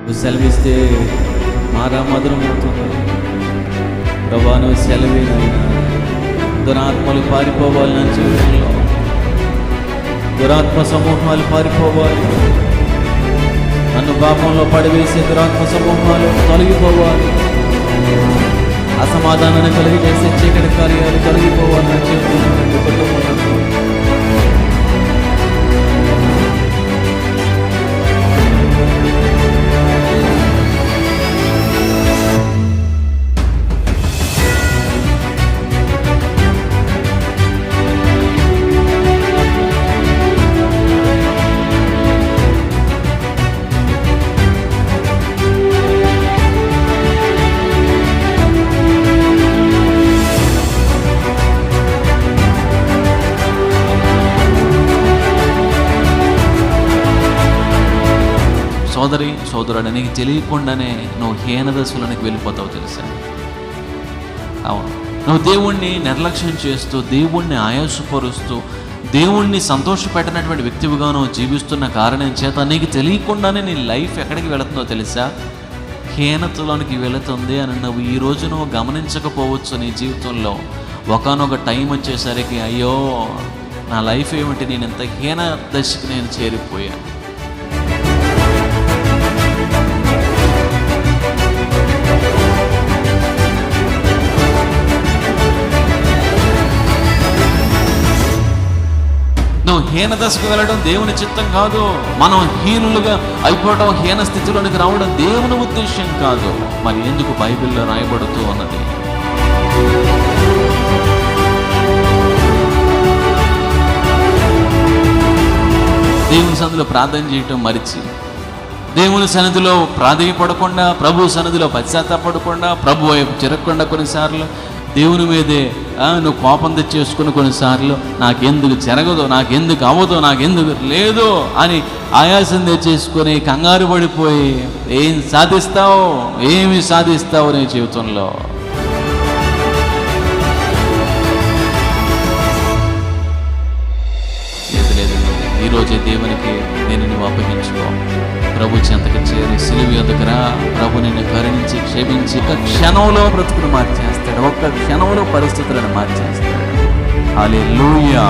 నువ్వు సెలవిస్తే మారా మధురమవుతుంది. ప్రభా నువ్వు సెలవేనైనా దురాత్మలు పారిపోవాలి. నా జీవితంలో దురాత్మ సమూహాలు పారిపోవాలి. నన్ను పాపంలో పడివేసే దురాత్మ సమూహాలు తొలగిపోవాలి. అసమాధానాన్ని కలిగిజేసే చీకటి కార్యాలు తొలగిపోవాలి. నా జీవితంలో కుటుంబంలో సోదరి సోదరుడు నీకు తెలియకుండానే నువ్వు హీన దశలోనికి వెళ్ళిపోతావు తెలుసా? అవును, నువ్వు దేవుణ్ణి నిర్లక్ష్యం చేస్తూ, దేవుణ్ణి ఆయాసపరుస్తూ, దేవుణ్ణి సంతోషపెట్టినటువంటి వ్యక్తివిగా నువ్వు జీవిస్తున్న కారణం చేత నీకు తెలియకుండానే నీ లైఫ్ ఎక్కడికి వెళుతుందో తెలుసా? హీనతలోనికి వెళుతుంది అని నువ్వు ఈరోజు నువ్వు గమనించకపోవచ్చు. నీ జీవితంలో ఒకానొక టైం వచ్చేసరికి అయ్యో నా లైఫ్ ఏమిటి, నేను ఇంత హీన దశకి నేను చేరిపోయాను. నువ్వు హీన దశకు వెళ్ళడం దేవుని చిత్తం కాదు. మనం హీనులుగా అయిపోవడం, హీన స్థితిలోనికి రావడం దేవుని ఉద్దేశం కాదు. మరి ఎందుకు బైబిల్లో రాయబడుతూ ఉన్నది? దేవుని సన్నిధిలో ప్రార్థన చేయటం మరిచి, దేవుని సన్నిధిలో ప్రాధేయపడకుండా, ప్రభు సన్నిధిలో పశ్చాత్తాపడకుండా, ప్రభు వైపు తిరగకుండా కొన్నిసార్లు దేవుని మీదే నువ్వు కోపం తెచ్చేసుకుని కొన్నిసార్లు నాకెందుకు జరగదు, నాకెందుకు అవ్వదు, నాకెందుకు లేదు అని ఆయాసం తెచ్చేసుకొని కంగారు పడిపోయి ఏం సాధిస్తావు, ఏమి సాధిస్తావు నీ జీవితంలో? లేదు, ఈరోజే దేవునికి నేను నువ్వు అప్పగించుకో. ప్రభు చెంతకు చేరి సిలువ ఎదుగురా. ప్రభు నిన్ను కరుణించి క్షమించి ఒక క్షణంలో బ్రతుకును మార్చేస్తాడు, ఒక్క క్షణంలో పరిస్థితులను మార్చేస్తాడు. హల్లెలూయా.